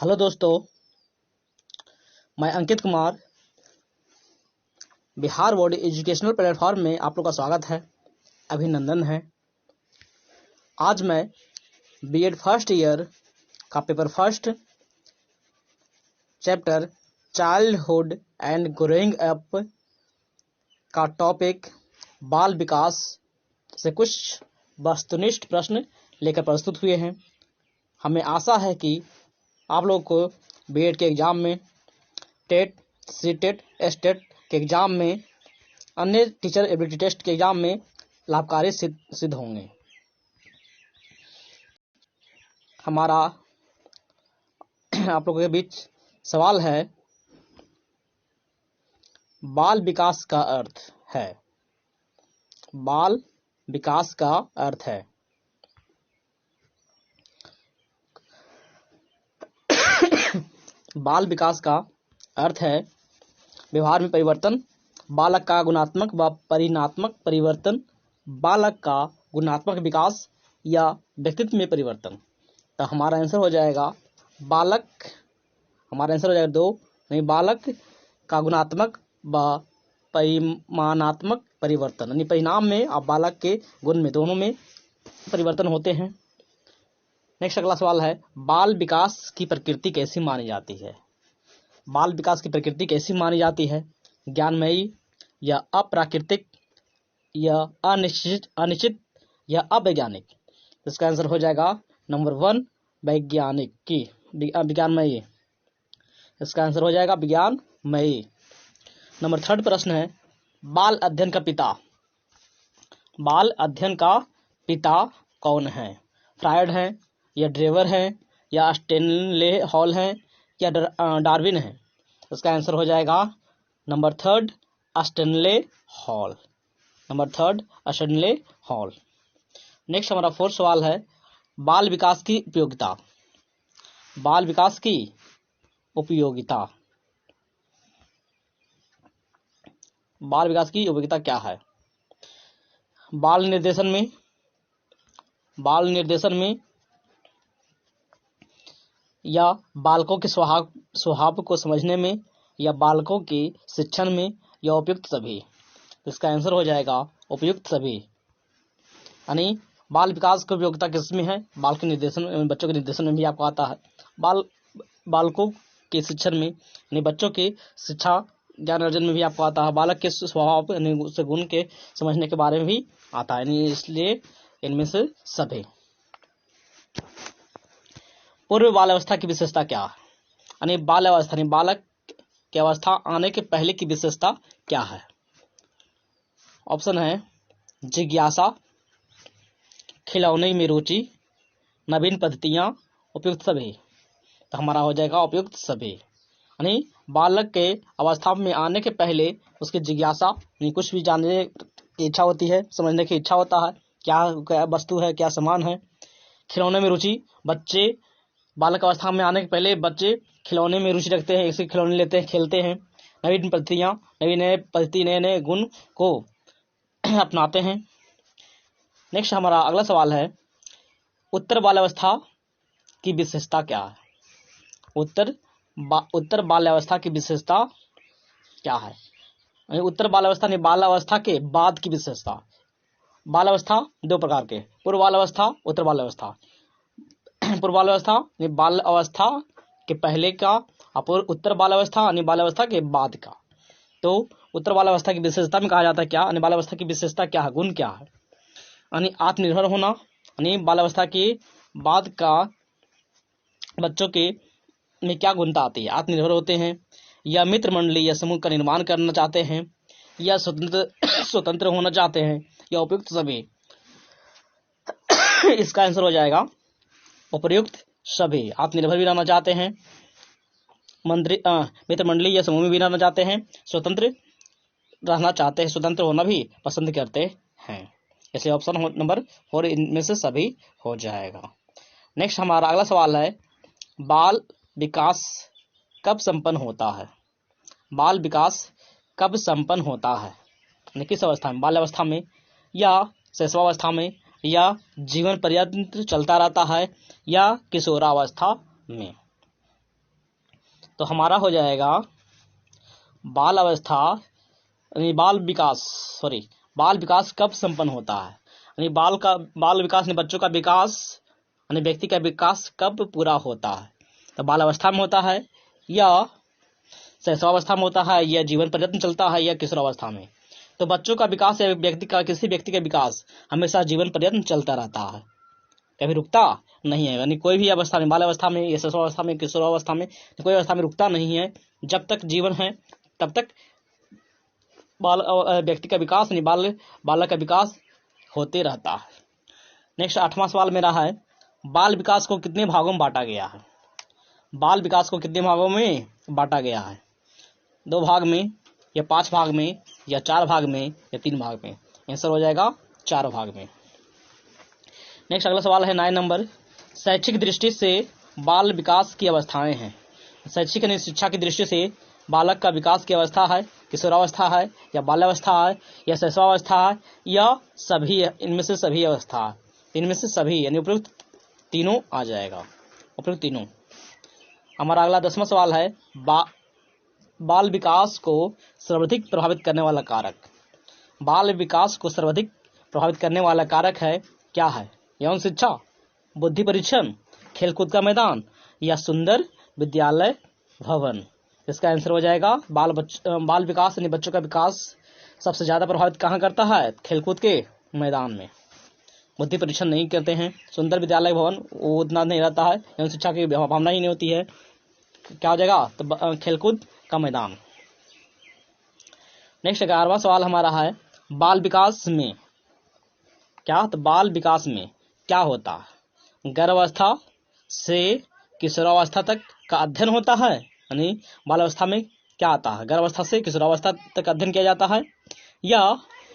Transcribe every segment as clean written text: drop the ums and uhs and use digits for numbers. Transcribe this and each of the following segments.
Hello दोस्तों, मैं Ankit Kumar Bihar board educational platform में आप लोग का स्वागत है, अभिनंदन है। आज मैं बीएड फर्स्ट ईयर का paper first chapter childhood and growing up का टॉपिक बाल विकास से कुछ वस्तुनिष्ठ प्रश्न लेकर प्रस्तुत हुए हैं। हमें आशा है कि आप लोग को बीएड के एग्ज़ाम में, टेट, सीटेट, एस्टेट के एग्ज़ाम में, अन्य टीचर एबिलिटी टेस्ट के एग्ज़ाम में लाभकारी सिद्ध होंगे। हमारा आप लोगों के बीच सवाल है, बाल विकास का अर्थ है। बाल विकास का अर्थ है। बाल विकास का अर्थ है व्यवहार में परिवर्तन, बालक का गुणात्मक व परिणात्मक परिवर्तन, बालक का गुणात्मक विकास या व्यक्तित्व में परिवर्तन। तो हमारा आंसर हो जाएगा बालक का गुणात्मक व परिमाणात्मक परिवर्तन, यानी परिणाम में और बालक के गुण में, दोनों में परिवर्तन होते हैं। नेक्स्ट अगला सवाल है, बाल विकास की प्रकृति कैसी मानी जाती है? बाल विकास की प्रकृति कैसी मानी जाती है? ज्ञानमयी या अप्राकृतिक या अनिश्चित या अवैज्ञानिक? इसका आंसर हो जाएगा नंबर 1 विज्ञानमयी। इसका आंसर हो जाएगा विज्ञानमयी। नंबर 3 प्रश्न है, बाल अध्ययन का पिता। बाल अध्ययन का पिता कौन है? फ्रायड है या ड्रेवर है या स्टेनले हॉल है या डार्विन है? इसका आंसर हो जाएगा number 3 Stanley hall. Number 3 Stanley hall. Next हमारा 4th सवाल है, बाल विकास की उपयोगिता। बाल विकास की उपयोगिता। बाल विकास की उपयोगिता क्या है? बाल निर्देशन में या बालकों के स्वभाव को समझने में या बालकों के शिक्षण में या उपयुक्त सभी? इसका आंसर हो जाएगा उपयुक्त सभी। यानी बाल विकास की उपयोगिता किसमें है? बाल के निर्देशन, बच्चों के निर्देशन में भी आपको आता है। बालकों के शिक्षण में, यानी बच्चों के शिक्षा ज्ञान अर्जन में भी आपको आता है। बालक के स्वभाव, यानी उसके गुण के समझने के बारे में भी आता है, यानी इसलिए इनमें से सभी। पूर्व बाल अवस्था की विशेषता क्या है? यानी बाल अवस्था, यानी बालक की अवस्था आने के पहले की विशेषता क्या है? ऑप्शन है जिज्ञासा, खिलौने में रुचि, नवीन पद्धतियां, उपयुक्त सभी। तो हमारा हो जाएगा उपयुक्त सभी। यानी बालक के अवस्था में आने के पहले उसकी जिज्ञासा, यानी कुछ भी जानने की इच्छा होती है, समझने की इच्छा होता है, क्या वस्तु है, क्या सामान है। खिलौने में रुचि, बच्चे बालक अवस्था में आने के पहले बच्चे खिलौने में रुचि रखते हैं, ऐसे खिलौने लेते हैं, खेलते हैं। नवीन पद्धतियां, नए नए गुण को अपनाते हैं। नेक्स्ट हमारा अगला सवाल है, उत्तर बाल्यावस्था की विशेषता क्या है? उत्तर बाल्यावस्था की विशेषता क्या है? उत्तर बाल्यावस्था नहीं, बाल्यावस्था के बाद की विशेषता। बाल्यावस्था 2 प्रकार के, पूर्व बाल्यावस्था, उत्तर बाल्यावस्था। पूर्व बाल्यावस्था यानी बाल अवस्था के पहले का, और उत्तर बाल्यावस्था यानी बाल्यावस्था के बाद का। तो उत्तर बाल्यावस्था की विशेषता में कहा जाता है क्या? यानी बाल्यावस्था की विशेषता क्या है, गुण क्या है? यानी आत्मनिर्भर होना, यानी बाल्यावस्था के बाद का बच्चों के में क्या गुणता आती है? आत्मनिर्भर होते हैं, या मित्र मंडली या समूह का निर्माण करना चाहते हैं, या स्वतंत्र होना चाहते हैं, या उपयुक्त सभी। इसका आंसर हो जाएगा उपयुक्त सभी। आत्मनिर्भर भी रहना चाहते हैं, मित्र मंडली या समूह में भी रहना चाहते हैं, स्वतंत्र रहना चाहते हैं, स्वतंत्र होना भी पसंद करते हैं। इसलिए ऑप्शन नंबर 4 इनमें से सभी हो जाएगा। नेक्स्ट हमारा अगला सवाल है, बाल विकास कब संपन्न होता है? बाल विकास कब संपन्न होता है? किस अवस्था में? बाल्यावस्था में या शैशवावस्था में या जीवन पर्यंत चलता रहता है या किशोरावस्था में? तो हमारा हो जाएगा बाल अवस्था यानी बाल विकास कब संपन्न होता है, यानी बाल विकास यानी बच्चों का विकास यानी व्यक्ति का विकास कब पूरा होता है। तो बाल अवस्था में होता है या शैशवावस्था में होता है या जीवन पर्यंत चलता है या किशोरावस्था में। तो बच्चों का विकास या किसी व्यक्ति का विकास हमेशा जीवन पर्यंत चलता रहता है, कभी रुकता नहीं है। यानी कोई भी अवस्था में, बाल अवस्था में या शैशवावस्था में, किशोरावस्था में, कोई अवस्था में रुकता नहीं है। जब तक जीवन है तब तक व्यक्ति का विकास यानी बालक का विकास होते रहता है। नेक्स्ट 8वां सवाल मेरा है, बाल विकास को कितने भागों में बांटा गया है। बाल विकास को कितने भागों में बांटा गया है, 2 भाग में या 5 भाग में या 4 भाग में या 3 भाग में। आंसर हो जाएगा 4 भाग में। नेक्स्ट अगला सवाल है 9 नंबर, शैक्षिक दृष्टि से बाल विकास की अवस्थाएं हैं। शैक्षिक यानी शिक्षा की दृष्टि से बालक का विकास की अवस्था है, किशोरावस्था है या बाल्यावस्था है या शैशवावस्था है या सभी, इनमें से सभी अवस्था, इनमें से सभी यानी उपयुक्त तीनों आ जाएगा, उपयुक्त तीनों। हमारा अगला 10वां सवाल है, बाल विकास को सर्वाधिक प्रभावित करने वाला कारक। बाल विकास को सर्वाधिक प्रभावित करने वाला कारक है क्या है, यौन शिक्षा, बुद्धि परीक्षण, खेलकूद का मैदान या सुंदर विद्यालय भवन। इसका आंसर हो जाएगा बाल विकास यानी बच्चों का विकास सबसे ज्यादा प्रभावित कहाँ करता है, खेलकूद के मैदान में। बुद्धि परीक्षण नहीं करते हैं, सुंदर विद्यालय भवन वो उतना नहीं रहता है, यौन शिक्षा की भावना ही नहीं होती है। क्या हो जाएगा, तो खेलकूद का मैदान। नेक्स्ट 11वां सवाल हमारा है, बाल विकास में क्या, तो बाल विकास में क्या होता है। गर्भावस्था से किशोरावस्था तक का अध्ययन होता है, यानी बाल अवस्था में क्या आता है, गर्भावस्था से किशोरावस्था तक अध्ययन किया जाता है या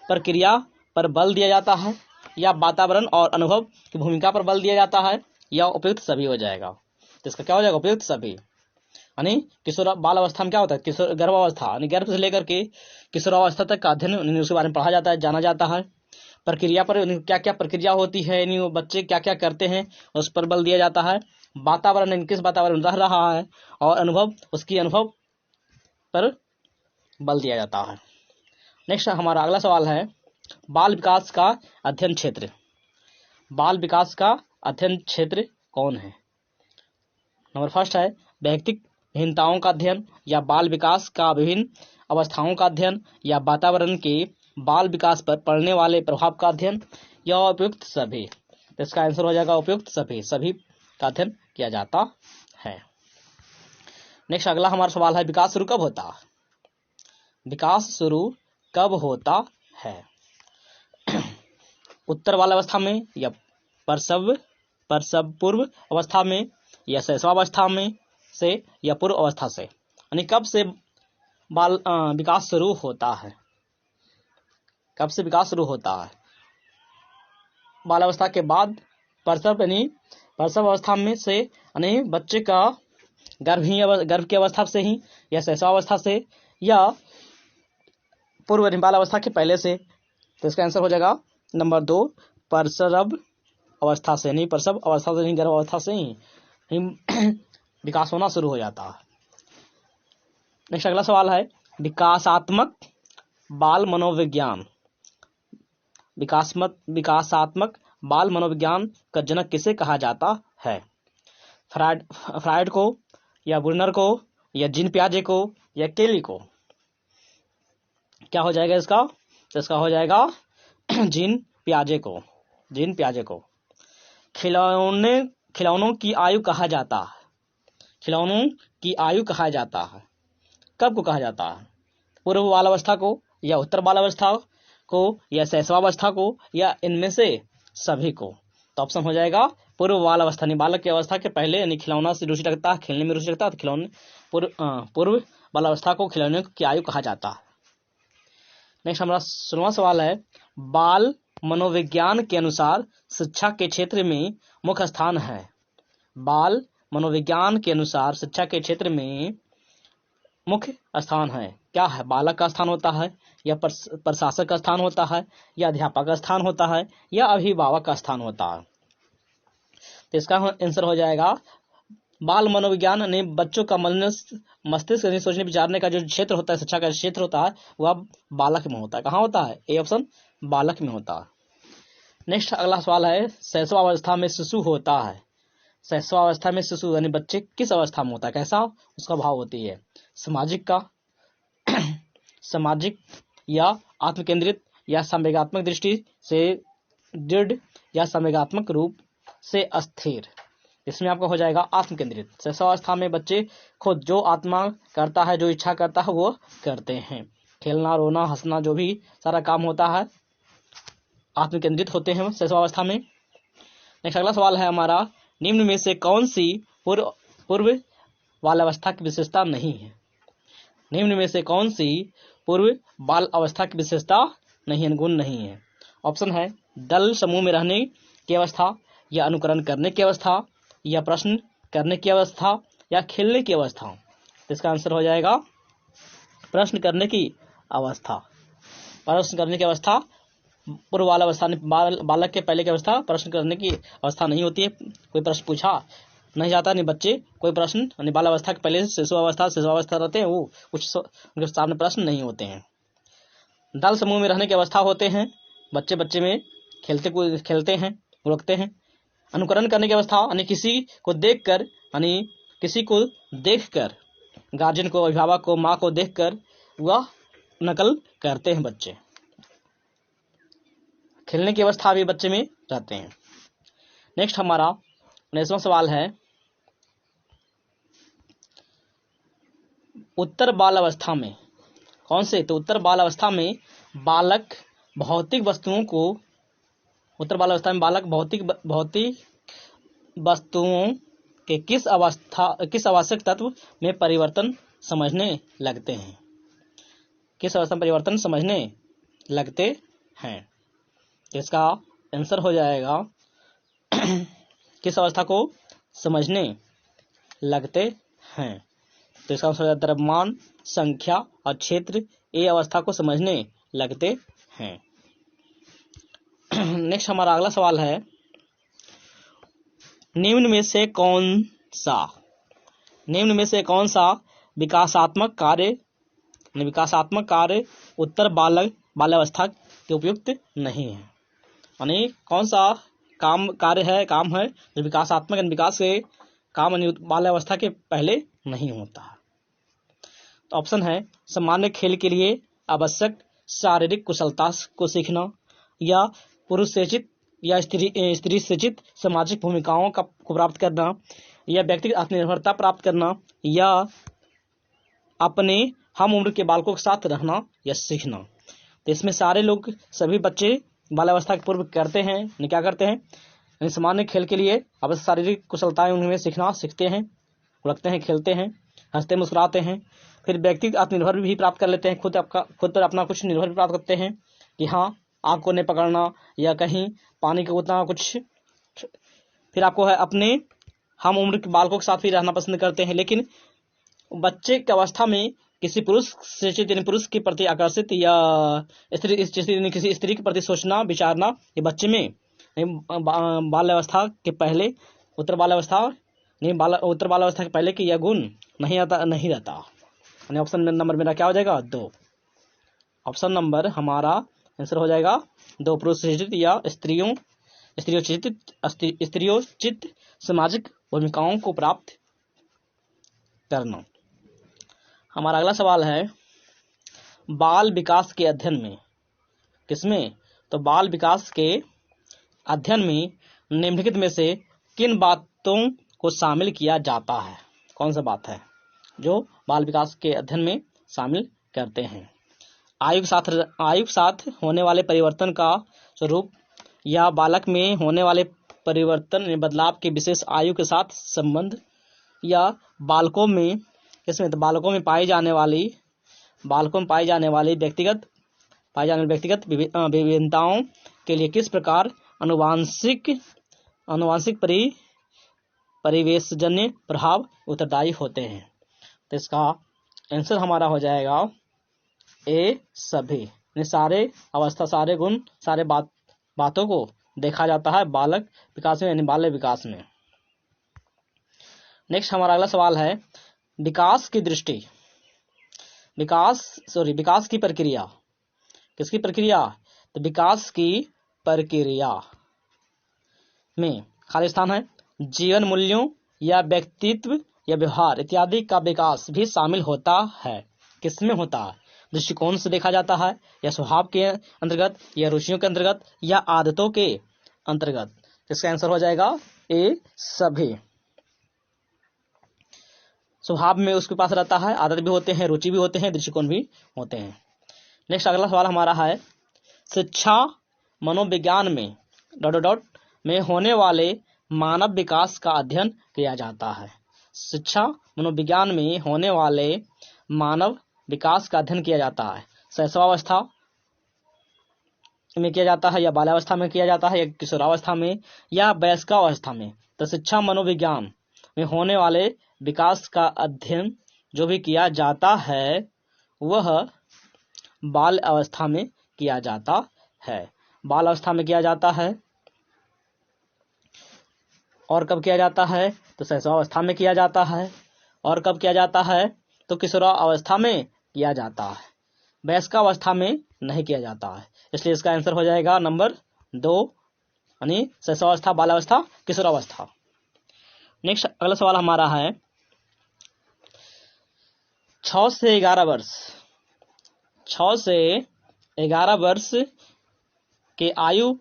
प्रक्रिया पर बल दिया जाता है या वातावरण और अनुभव की भूमिका पर बल दिया जाता है या उपयुक्त सभी हो जाएगा। तो इसका क्या हो जाएगा, उपयुक्त सभी। यानी बाल अवस्था में क्या होता है, गर्भावस्था यानी गर्भ से लेकर के किशोरावस्था तक का अध्ययन उसके बारे में पढ़ा जाता है, जाना जाता है। प्रक्रिया पर क्या क्या प्रक्रिया होती है, यानी वो बच्चे क्या क्या करते हैं उस पर बल दिया जाता है। वातावरण किस वातावरण में रह रहा है और अनुभव उसकी अनुभव पर बल दिया जाता है। नेक्स्ट हमारा अगला सवाल है, बाल विकास का अध्ययन क्षेत्र। बाल विकास का अध्ययन क्षेत्र कौन है। नंबर फर्स्ट है व्यक्तिगत भिन्नताओं का अध्ययन या बाल विकास का विभिन्न अवस्थाओं का अध्ययन या वातावरण के बाल विकास पर पड़ने वाले प्रभाव का अध्ययन या उपयुक्त सभी। तो इसका आंसर हो जाएगा उपयुक्त सभी का अध्ययन किया जाता है। नेक्स्ट अगला हमारा सवाल है, विकास शुरू कब होता है। विकास शुरू कब होता है, उत्तर बाल अवस्था में या प्रसव पूर्व अवस्था में या शैशवावस्था में से या पूर्व अवस्था से, यानी कब से बाल विकास शुरू होता है, कब से विकास शुरू होता है। बाल अवस्था के बाद प्रसव यानी प्रसव अवस्था में से, यानी बच्चे का गर्भ की अवस्था से ही या शैशवावस्था से या पूर्व बाल अवस्था के पहले से। तो इसका आंसर हो जाएगा नंबर 2 प्रसव अवस्था से, नहीं प्रसव अवस्था से नहीं, गर्भ अवस्था से ही विकास होना शुरू हो जाता है। नेक्स्ट अगला सवाल है, विकासात्मक बाल मनोविज्ञान। विकासात्मक बाल मनोविज्ञान का जनक किसे कहा जाता है। फ्रायड को या बुर्नर को या जीन पियाजे को या केली को। क्या हो जाएगा इसका, तो इसका हो जाएगा जीन पियाजे को। खिलौनों की आयु कहा जाता है, खिलौनों की आयु कहा जाता है, कब को कहा जाता है, पूर्व बाल अवस्था को या उत्तर बाल अवस्था को या शैशवावस्था को या इनमें से सभी को। तो ऑप्शन हो जाएगा पूर्व बाल अवस्था, यानी बालक की अवस्था के पहले, यानी खिलौना से रुचि रखता है, खेलने में रुचि रखता है, तो खिलौने पूर्व बाल अवस्था को खिलौने की आयु कहा जाता है। नेक्स्ट हमारा 16वां सवाल है, बाल मनोविज्ञान के अनुसार शिक्षा के क्षेत्र में मुख्य स्थान है। बाल मनोविज्ञान के अनुसार शिक्षा के क्षेत्र में मुख्य स्थान है क्या है, बालक का स्थान होता है या प्रशासक का स्थान होता है या अध्यापक का स्थान होता है या अभिभावक का स्थान होता है। तो इसका आंसर हो जाएगा बाल मनोविज्ञान यानी बच्चों का मस्तिष्क यानी सोचने विचारने का जो क्षेत्र होता है, शिक्षा का क्षेत्र होता है, वह बालक में होता है। कहाँ होता है? ए ऑप्शन, बालक में होता है। नेक्स्ट अगला सवाल है, शैशवावस्था में शिशु होता है। शैशवावस्था में शिशु यानी बच्चे किस अवस्था में होता है, कैसा उसका भाव होती है? सामाजिक का सामाजिक या आत्मकेंद्रित या संवेगात्मक दृष्टि से दृढ़ या संवेगात्मक रूप से अस्थिर। इसमें आपका हो जाएगा आत्मकेंद्रित। शैशवावस्था में बच्चे खुद जो आत्मा करता है, जो इच्छा करता है, वो करते हैं। खेलना, रोना, हंसना, जो भी सारा काम होता है, आत्मकेंद्रित होते हैं शैशवावस्था में। नेक्स्ट अगला सवाल है हमारा, निम्न में से कौन सी पूर्व बालावस्था की विशेषता नहीं है? निम्न में से कौन सी पूर्व बाल अवस्था की विशेषता नहीं है, गुण नहीं है? ऑप्शन है दल समूह में रहने की अवस्था, या अनुकरण करने की अवस्था, या प्रश्न करने की अवस्था, या खेलने की अवस्था। तो इसका आंसर हो जाएगा प्रश्न करने की अवस्था। प्रश्न करने की अवस्था पूर्व बाल अवस्था, बालक के पहले की अवस्था प्रश्न करने की अवस्था नहीं होती है। कोई प्रश्न पूछा नहीं जाता, नहीं बच्चे कोई प्रश्न यानी बाल अवस्था के पहले शिशुअवस्था रहते हैं, वो कुछ उनके सामने प्रश्न नहीं होते हैं। दल समूह में रहने की अवस्था होते हैं, बच्चे में खेलते हैं, उड़कते हैं। अनुकरण करने की अवस्था यानी किसी को देखकर गार्जियन को, अभिभावक को, माँ को देखकर वह नकल करते हैं बच्चे। खेलने की अवस्था भी बच्चे में रहते हैं। नेक्स्ट हमारा 19वां सवाल है, उत्तर बाल अवस्था में कौन से? तो उत्तर बाल अवस्था में बालक भौतिक वस्तुओं को उत्तर बाल अवस्था में बालक भौतिक वस्तुओं के किस आवश्यक तत्व में परिवर्तन समझने लगते हैं? किस अवस्था में परिवर्तन समझने लगते हैं? इसका आंसर हो जाएगा किस अवस्था को समझने लगते हैं? तो इसका आंसर हो जाएगा द्रव्यमान, संख्या और क्षेत्र, ये अवस्था को समझने लगते हैं। नेक्स्ट हमारा अगला सवाल है, निम्न में से कौन सा विकासात्मक कार्य उत्तर बाल्यावस्था के उपयुक्त नहीं है? यानी कौन सा काम है जो विकासात्मक विकास के काम बाल्यावस्था के पहले नहीं होता। तो ऑप्शन है सामान्य खेल के लिए आवश्यक शारीरिक कुशलता को सीखना, या पुरुष सेचित या स्त्री सेचित सामाजिक भूमिकाओं को प्राप्त करना, या व्यक्तिगत आत्मनिर्भरता प्राप्त करना, या अपने हम उम्र के बालकों के साथ रहना या सीखना। तो इसमें सभी बच्चे बाल्यावस्था के पूर्व करते हैं, क्या करते हैं? सामान्य खेल के लिए आवश्यक शारीरिक कुशलताएं उनमें सीखते हैं, उड़कते हैं, खेलते हैं, हंसते मुस्कुराते हैं। फिर व्यक्तिगत आत्मनिर्भर भी प्राप्त कर लेते हैं, खुद पर अपना कुछ निर्भर भी प्राप्त करते हैं कि हाँ आग को नहीं पकड़ना या कहीं पानी को उतना कुछ। फिर आपको है अपने हम उम्र के बालकों के साथ भी रहना पसंद करते हैं। लेकिन बच्चे की अवस्था में किसी पुरुष के प्रति आकर्षित या किसी स्त्री के प्रति सोचना विचारना, ये बच्चे में बाल्यावस्था के पहले उत्तर बाल्यावस्था के पहले की यह गुण नहीं रहता। ऑप्शन नंबर मेरा क्या हो जाएगा? 2। ऑप्शन नंबर हमारा आंसर हो जाएगा 2, पुरुष सृजित या स्त्रियोचित सामाजिक भूमिकाओं को प्राप्त करना। हमारा अगला सवाल है, बाल विकास के अध्ययन में किसमें? तो बाल विकास के अध्ययन में निम्नलिखित में से किन बातों को शामिल किया जाता है? कौन सा बात है जो बाल विकास के अध्ययन में शामिल करते हैं? आयु के साथ होने वाले परिवर्तन का स्वरूप, या बालक में होने वाले परिवर्तन बदलाव के विशेष आयु के साथ संबंध, या बालकों में पाई जाने वाली व्यक्तिगत विभिन्नताओं के लिए किस प्रकार अनुवांशिक परिवेशजन्य प्रभाव उत्तरदायी होते हैं? तो इसका आंसर हमारा हो जाएगा ए, सभी। सारे अवस्था, सारे गुण, सारे बातों को देखा जाता है बालक विकास में यानी बाल्य विकास में। नेक्स्ट हमारा अगला सवाल है, विकास की दृष्टि, विकास की प्रक्रिया, किसकी प्रक्रिया? तो विकास की प्रक्रिया में खाली स्थान है, जीवन मूल्यों या व्यक्तित्व या व्यवहार इत्यादि का विकास भी शामिल होता है। किसमें होता है? दृष्टिकोण से देखा जाता है, या स्वभाव के अंतर्गत, या रुचियों के अंतर्गत, या आदतों के अंतर्गत। इसका आंसर हो जाएगा ए सभी। स्वभाव में उसके पास रहता है, आदत भी होते हैं, रुचि भी होते हैं, दृष्टिकोण भी होते हैं। नेक्स्ट अगला सवाल हमारा है, शिक्षा मनोविज्ञान में ... में होने वाले मानव विकास का अध्ययन किया जाता है। शिक्षा मनोविज्ञान में होने वाले मानव विकास का अध्ययन किया जाता है। शैशवावस्था में किया जाता है, या बाल्यावस्था में किया जाता है, या किशोरावस्था में, या वयस्कावस्था में। तो शिक्षा मनोविज्ञान में होने वाले विकास का अध्ययन जो भी किया जाता है वह बाल अवस्था में किया जाता है। बाल अवस्था में किया जाता है। और कब किया जाता है? तो शैशवावस्था में किया जाता है। और कब किया जाता है? तो किशोरावस्था में किया जाता है। वयस्कावस्था में नहीं किया जाता है। इसलिए इसका आंसर हो जाएगा नंबर 2, यानी शैशवावस्था, बालावस्था, किशोरावस्था। नेक्स्ट अगला सवाल हमारा है, 6 से 11 वर्ष, 6 से 11 वर्ष के आयु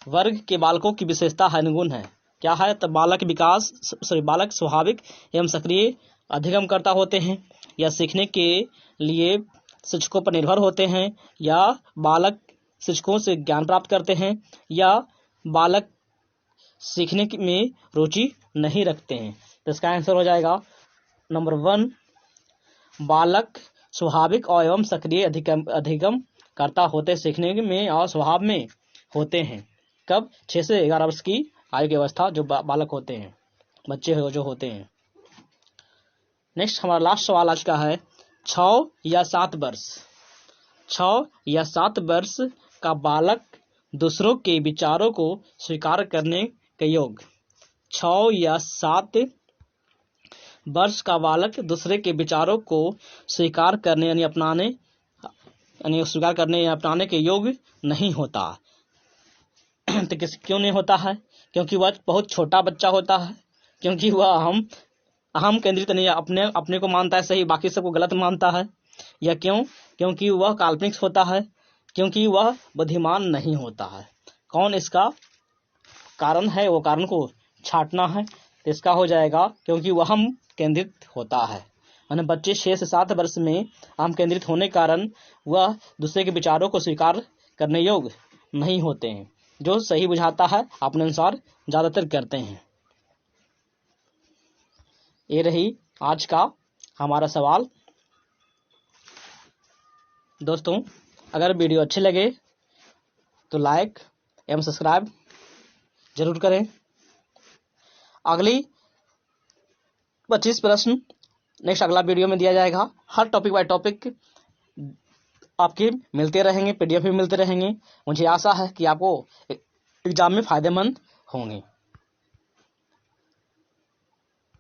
वर्ग के बालकों की विशेषता है, गुण है। क्या है? तो बालक स्वाभाविक एवं सक्रिय अधिगमकर्ता होते हैं, या सीखने के लिए शिक्षकों पर निर्भर होते हैं, या बालक शिक्षकों से ज्ञान प्राप्त करते हैं, या बालक सीखने में रुचि नहीं रखते हैं। तो इसका आंसर हो जाएगा नंबर 1, बालक स्वाभाविक और एवं सक्रिय अधिगम करता होते, सीखने में और स्वभाव में होते हैं। कब? 6 से 11 वर्ष की आयु की अवस्था जो बालक होते हैं, बच्चे जो होते हैं। नेक्स्ट हमारा लास्ट सवाल आज का है, 6 या 7 वर्ष, 6 या 7 वर्ष का बालक दूसरों के विचारों को स्वीकार करने के योग्य। 6 या 7 वर्ष का बालक दूसरे के विचारों को स्वीकार करने यानी अपनाने के योग्य नहीं होता। तो क्यों नहीं होता है? क्योंकि वह बहुत छोटा बच्चा होता है, क्योंकि वह अहम केंद्रित नहीं, अपने को मानता है सही, बाकी सबको गलत मानता है, या क्योंकि वह काल्पनिक होता है, क्योंकि वह बुद्धिमान नहीं होता है। कौन इसका कारण है? वो कारण को छांटना है। तो इसका हो जाएगा क्योंकि वह अहम केंद्रित होता है। यानी बच्चे 6 से 7 वर्ष में अहम केंद्रित होने के कारण वह दूसरे के विचारों को स्वीकार करने योग्य नहीं होते हैं। जो सही बुझाता है अपने अनुसार ज्यादातर करते हैं। ये रही आज का हमारा सवाल। दोस्तों, अगर वीडियो अच्छे लगे तो लाइक एवं सब्सक्राइब जरूर करें। अगली 25 प्रश्न नेक्स्ट अगला वीडियो में दिया जाएगा। हर टॉपिक बाय टॉपिक आपके मिलते रहेंगे, PDF भी मिलते रहेंगे। मुझे आशा है कि आपको एग्जाम में फायदेमंद होंगे।